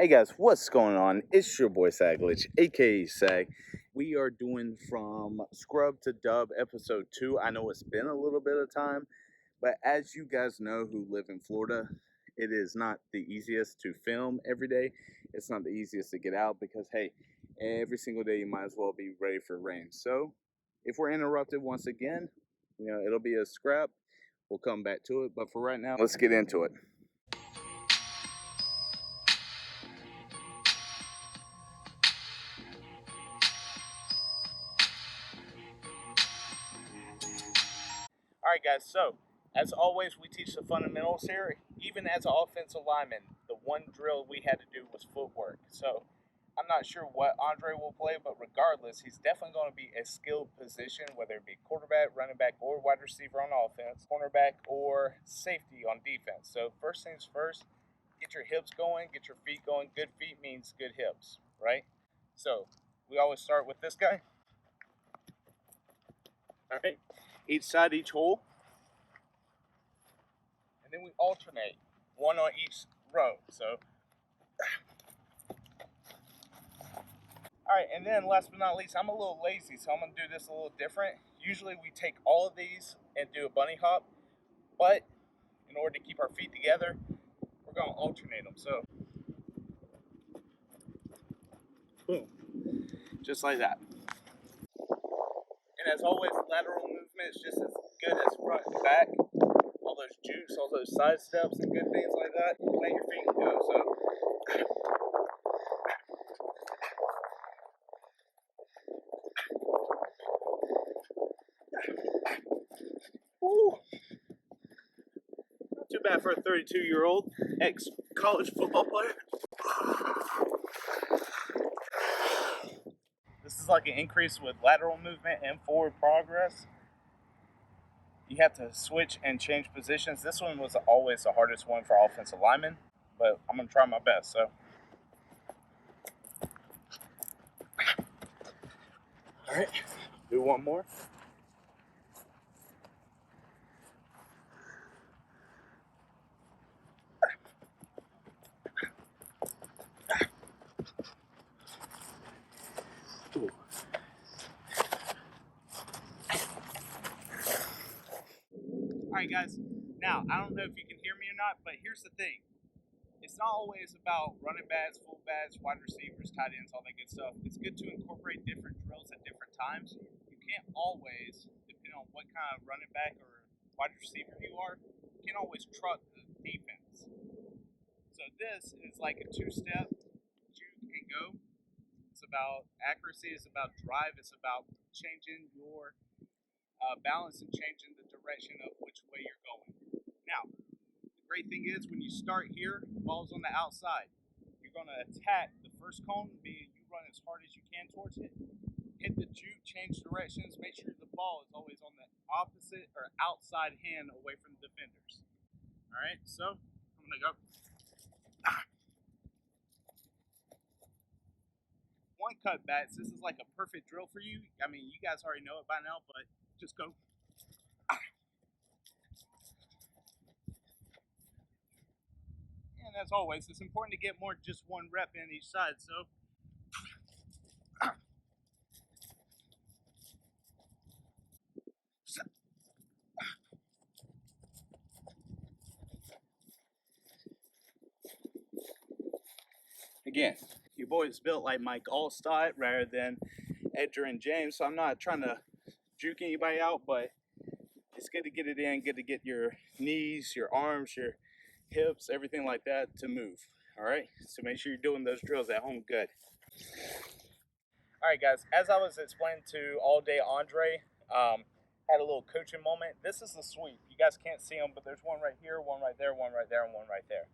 Hey guys, what's going on? It's your boy Saglitch, aka Sag. We are doing from Scrub to Dub episode 2. I know it's been a little bit of time, but as you guys know who live in Florida, it is not the easiest to film every day. It's not the easiest to get out because, hey, every single day you might as well be ready for rain. So, if we're interrupted once again, it'll be a scrap. We'll come back to it, but for right now, let's get into it. All right, guys. So, as always, we teach the fundamentals here. Even as an offensive lineman, the one drill we had to do was footwork. So, I'm not sure what Andre will play, but regardless, he's definitely going to be a skilled position, whether it be quarterback, running back, or wide receiver on offense, cornerback, or safety on defense. So, first things first, get your hips going, get your feet going. Good feet means good hips, right? So, we always start with this guy. All right, each side, each hole. And then we alternate, one on each row. So, all right, and then last but not least, I'm a little lazy, so I'm gonna do this a little different. Usually we take all of these and do a bunny hop, but in order to keep our feet together, we're gonna alternate them. So, boom, just like that. And as always, lateral movement is just as good as front and back. All those jukes, all those side steps, and good things like that. Plant your feet and go. So. Woo. Not too bad for a 32-year-old ex-college football player. This is like an increase with lateral movement and forward progress. You have to switch and change positions. This one was always the hardest one for offensive linemen, but I'm going to try my best. So, all right, do one more. Ooh. All right, guys. Now, I don't know if you can hear me or not, but here's the thing. It's not always about running backs, fullbacks, wide receivers, tight ends, all that good stuff. It's good to incorporate different drills at different times. You can't always, depending on what kind of running back or wide receiver you are, you can't always trust the defense. So this is like a two-step juke and go. It's about accuracy. It's about drive. It's about changing your balance and changing the direction of which way you're going. Now, the great thing is when you start here, the ball's on the outside. You're going to attack the first cone, meaning you run as hard as you can towards it. Hit the juke, change directions. Make sure the ball is always on the opposite or outside hand away from the defenders. All right, so I'm going to go. One cutbacks. This is like a perfect drill for you. I mean, you guys already know it by now, but just go. And as always, it's important to get more just one rep in each side. So, again, your boy's built like Mike Allstott rather than Edgar and James, so I'm not trying to juke anybody out, but it's good to get it in, good to get your knees, your arms, your hips, everything like that to move. All right, so make sure you're doing those drills at home good. All right, guys, as I was explaining to all day Andre, had a little coaching moment. This is the sweep. You guys can't see them, but there's one right here, one right there, one right there, and one right there.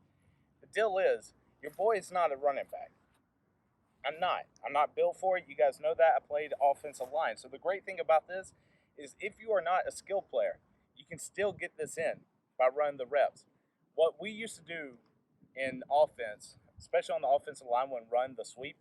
The deal is, your boy is not a running back. I'm not. I'm not built for it. You guys know that. I played offensive line. So the great thing about this is if you are not a skill player, you can still get this in by running the reps. What we used to do in offense, especially on the offensive line when run the sweep,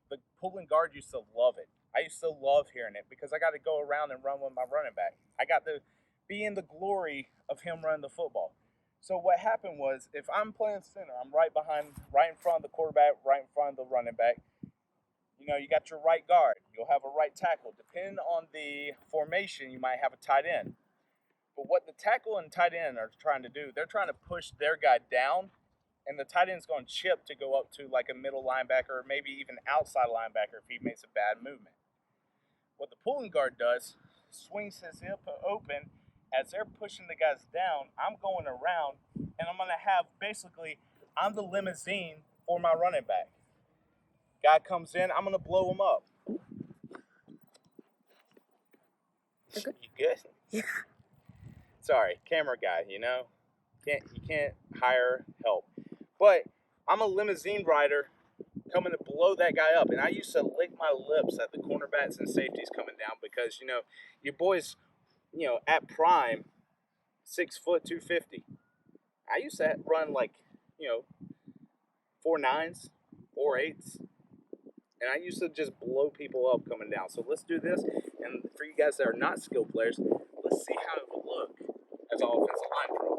the pulling guard used to love it. I used to love hearing it because I got to go around and run with my running back. I got to be in the glory of him running the football. So what happened was, if I'm playing center, I'm right in front of the quarterback, right in front of the running back. You know, you got your right guard. You'll have a right tackle. Depending on the formation, you might have a tight end. But what the tackle and tight end are trying to do, they're trying to push their guy down, and the tight end's going to chip to go up to like a middle linebacker or maybe even outside linebacker if he makes a bad movement. What the pulling guard does, swings his hip open. As they're pushing the guys down, I'm going around, and I'm going to have basically, I'm the limousine for my running back. Guy comes in, I'm going to blow him up. You good? Yeah. Sorry, camera guy, you know? You can't hire help. But I'm a limousine rider coming to blow that guy up. And I used to lick my lips at the cornerbacks and safeties coming down because, you know, your boys, you know, at prime, 6 foot, 250. I used to run like, you know, 4.9s, 4.8s. And I used to just blow people up coming down. So let's do this. And for you guys that are not skilled players, let's see how it will look as an offensive line drill.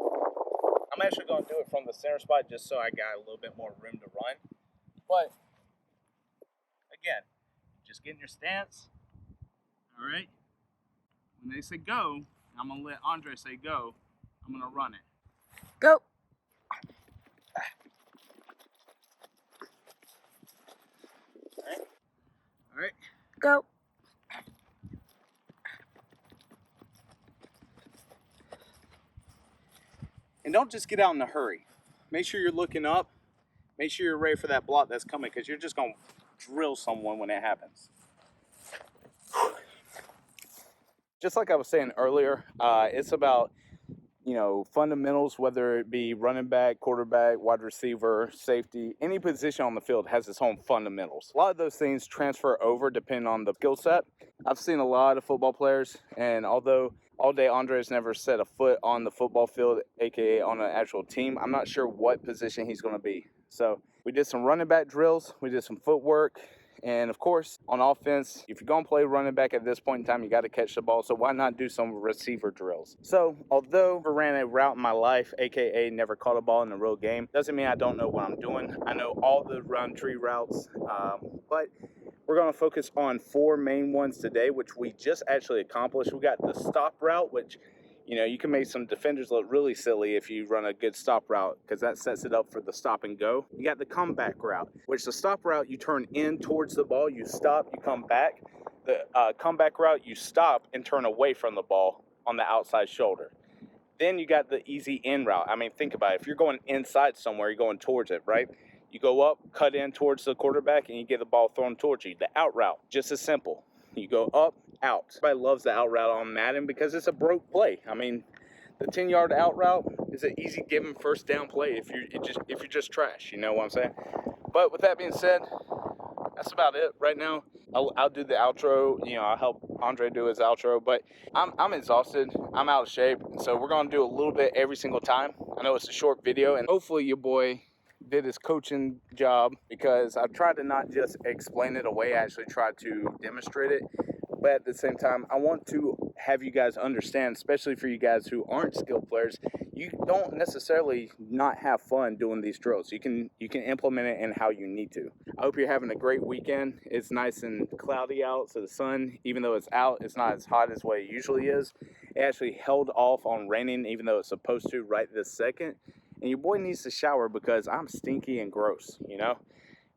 I'm actually going to do it from the center spot just so I got a little bit more room to run. But, again, just get in your stance. All right? When they say go, I'm going to let Andre say go. I'm going to run it. Go. All right. Go. And don't just get out in a hurry. Make sure you're looking up. Make sure you're ready for that block that's coming because you're just going to drill someone when it happens. Just like I was saying earlier, it's about, you know, fundamentals, whether it be running back, quarterback, wide receiver, safety, any position on the field has its own fundamentals. A lot of those things transfer over depending on the skill set. I've seen a lot of football players, and although all day Andre's never set a foot on the football field, aka on an actual team, I'm not sure what position he's going to be. So we did some running back drills, we did some footwork, and of course, on offense, if you're going to play running back at this point in time, you got to catch the ball. So why not do some receiver drills? So although I ran a route in my life, aka never caught a ball in a real game, doesn't mean I don't know what I'm doing. I know all the run tree routes, but we're going to focus on 4 main ones today, which we just actually accomplished. We got the stop route, which, you know, you can make some defenders look really silly if you run a good stop route because that sets it up for the stop and go. You got the comeback route, which the stop route, you turn in towards the ball, you stop, you come back. The comeback route, you stop and turn away from the ball on the outside shoulder. Then you got the easy in route. I mean, think about it. If you're going inside somewhere, you're going towards it, right? You go up, cut in towards the quarterback, and you get the ball thrown towards you. The out route, just as simple. You go up, out. Everybody loves the out route on Madden because it's a broke play. I mean, the 10-yard out route is an easy given first down play if you're just trash. You know what I'm saying? But with that being said, that's about it right now. I'll do the outro. You know, I'll help Andre do his outro. But I'm exhausted. I'm out of shape. So we're gonna do a little bit every single time. I know it's a short video, and hopefully your boy did his coaching job because I've tried to not just explain it away, I actually tried to demonstrate it. But at the same time, I want to have you guys understand, especially for you guys who aren't skilled players, you don't necessarily not have fun doing these drills. You can implement it in how you need to. I hope you're having a great weekend. It's nice and cloudy out, so the sun, even though it's out, it's not as hot as what it usually is. It actually held off on raining, even though it's supposed to right this second. And your boy needs to shower because I'm stinky and gross, you know?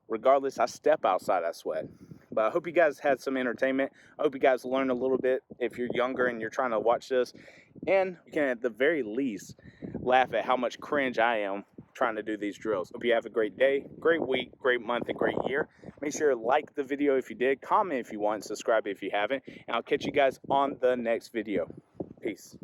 Regardless, I step outside, I sweat. But I hope you guys had some entertainment. I hope you guys learned a little bit if you're younger and you're trying to watch this. And you can, at the very least, laugh at how much cringe I am trying to do these drills. Hope you have a great day, great week, great month, and great year. Make sure to like the video if you did, comment if you want, subscribe if you haven't, and I'll catch you guys on the next video. Peace.